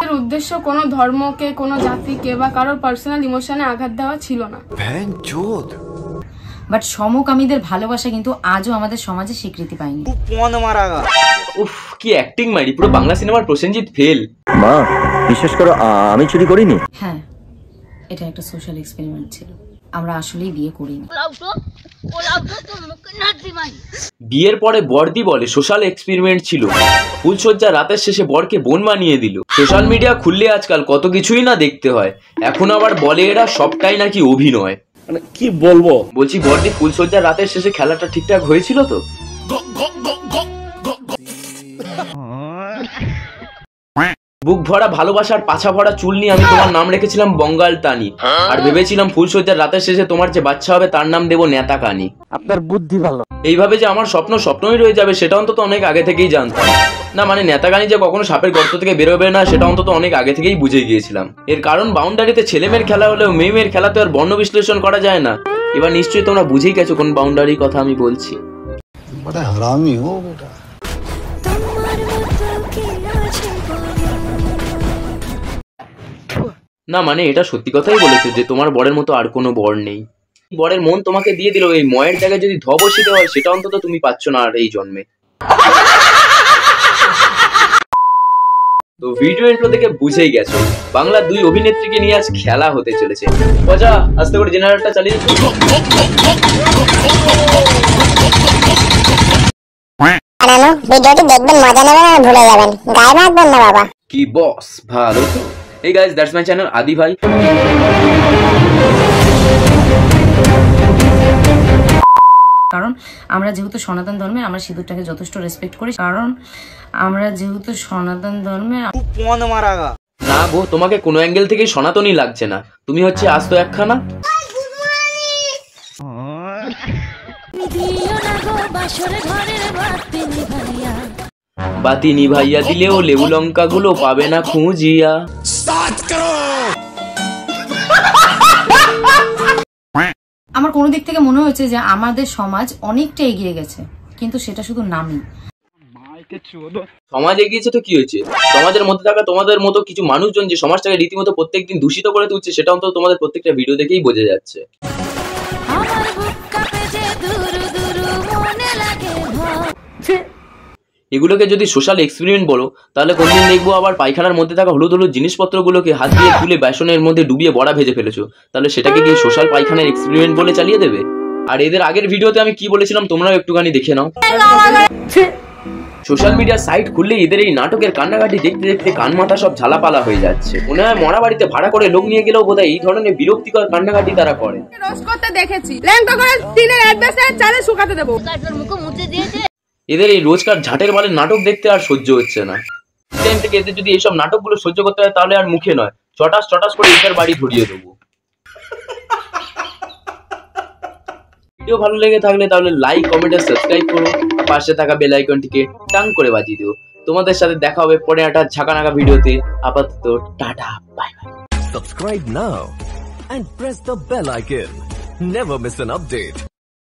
আমাদের উদ্দেশ্য কোনো ধর্মকে, কোনো জাতিকে বা কারোর পার্সোনাল ইমোশনে আঘাত দেওয়া ছিল না। বাট সমকামীদের ভালোবাসা কিন্তু আজও আমাদের সমাজে স্বীকৃতি পায়নি। উফ, কি অ্যাক্টিং মারি, পুরো বাংলা সিনেমার প্রসেনজিৎ ফেল। মা বিশ্বাস করো আমি চুরি করিনি। হ্যাঁ, এটা একটা সোশ্যাল এক্সপেরিমেন্ট ছিল, আমরা আসলেই বিয়ে করিনি। বিয়ের পরে বর্দি বলে সোশ্যাল এক্সপেরিমেন্ট ছিল, ফুলসজ্জা রাতের শেষে বরকে বোন বানিয়ে দিল। সোশ্যাল মিডিয়া খুললে আজকাল কত কিছুই না দেখতে হয়, এখন আবার বলে এরা সবটাই নাকি অভিনয়। মানে কি বলবো, বলছি বর্দি ফুলসজ্জা রাতের শেষে খেলাটা ঠিকঠাক হয়েছিল তো? বুক ভরা ভালোবাসার পাছা ভরা চুল নিয়ে আমি তোমার নাম রেখেছিলাম বঙ্গাল টানি, আর ভেবেছিলাম ফুলসজ্জার রাতের শেষে তোমার যে বাচ্চা হবে তার নাম দেবো নেতা কানি। আপনার বুদ্ধি ভালো। এইভাবে যে আমার স্বপ্ন স্বপ্নই রয়ে যাবে সেটা অন্তত অনেক আগে থেকেই জানতাম না, মানে নেতা কানি যে কখনো সাপের গর্ত থেকে বেরোবে না সেটা অন্তত অনেক আগে থেকেই বুঝে গিয়েছিলাম। এর কারণ বাউন্ডারিতে ছেলে মেয়ের খেলা হলেও মেয়ে মেয়ের খেলা তো আর বর্ণ বিশ্লেষণ করা যায় না। এবার নিশ্চয়ই তোমরা বুঝেই গেছো কোন বাউন্ডারির কথা আমি বলছি। না মানে এটা সত্যি কথাই বলেছে যে তোমার বরের মতো আর কোনো বর নেই। বরের মন তোমাকে দিয়ে দিল, এই ময়ের জায়গায় যদি ধ বসিতে হয় সেটা অন্তত তুমি পাচ্ছ না আর এই জন্মে। তো ভিডিও ইন্ট্রো থেকে বুঝেই গেছো বাংলার দুই অভিনেত্রীকে নিয়ে আজ খেলা হতে চলেছে। মজা আস্তে করে জেনারেটরটা চালিয়ে ভিডিওটি দেখবেন, মজা নেবেন আর ভুলে যাবেন, গায়ে মাখবেন না বাবা। কি বস ভালো তো? এই গাইস, দ্যাটস মাই চ্যানেল আদি ভাই। কারণ আমরা যেহেতু সনাতন ধর্মে, আমরা সিঁদুরটাকে যথেষ্ট রেসপেক্ট করি, কারণ আমরা যেহেতু সনাতন ধর্মে। না গো, তোমাকে কোনো অ্যাঙ্গেল থেকে সনাতনই লাগছে না, তুমি হচ্ছে আস্ত একখানা। বাতি নিভাইয়া দিলেও লেবু লঙ্কা গুলো পাবে না খুঁজিয়া। আমার কোনো দিক থেকে মনে হয়েছে যে আমাদের সমাজ অনেকটা এগিয়ে গেছে, কিন্তু সেটা শুধু নামই। সমাজ এগিয়েছে তো কি হয়েছে, সমাজের মধ্যে থাকা তোমাদের মতো কিছু মানুষজন যে সমাজটাকে রীতিমতো প্রত্যেকদিন দূষিত করে তুলছে সেটা অন্তত তোমাদের প্রত্যেকটা ভিডিও দেখেই বোঝা যাচ্ছে। এগুলোকে যদি সোশ্যাল এক্সপেরিমেন্ট বলো তাহলে কোনদিন দেখবো আবার পায়খানার মধ্যে থাকা হলুদ হলুদ জিনিসপত্রগুলোকে হাত দিয়ে তুলে বেসনের মধ্যে ডুবিয়ে বড়া ভেজে ফেলেছো, তাহলে সেটাকে কি সোশ্যাল পায়খানার এক্সপেরিমেন্ট বলে চালিয়ে দেবে? আর এদের আগের ভিডিওতে আমি কি বলেছিলাম তোমরাও একটুখানি দেখে নাও। সোশ্যাল মিডিয়ার সাইট খুললে এদের এই নাটকের কান্নাকাটি দেখতে দেখতে কান মাথা সব ঝালাপালা হয়ে যাচ্ছে। মনে হয় মরা বাড়িতে ভাড়া করে লোক নিয়ে গেলেও বোধহয় এই ধরনের বিরক্তিকর কান্নাকাটি তারা করে। রোজ করতে দেখেছি, ল্যাংটা করে টিনের অ্যাড্রেসে চালে শুকাতে দেবো। এদের এই রোজকার ঝাটের বালের নাটক দেখতে আর সহ্য হচ্ছে না। টাইম থেকে এদের যদি এইসব নাটকগুলো সহ্য করতে হয় তাহলে আর মুখে নয়, চটাস চটাস করে এদের বাড়ি ধরিয়ে দেবো। ভিডিও ভালো লেগে থাকলে তাহলে লাইক, কমেন্ট আর সাবস্ক্রাইব করো, পাশে থাকা বেল আইকনটিকে টাং করে বাজিয়ে দিও। তোমাদের সাথে দেখা হবে পরে একটা ঝাঁকানাকা ভিডিওতে। আপাতত tata, bye bye. Subscribe now and press the bell icon. Never miss an update.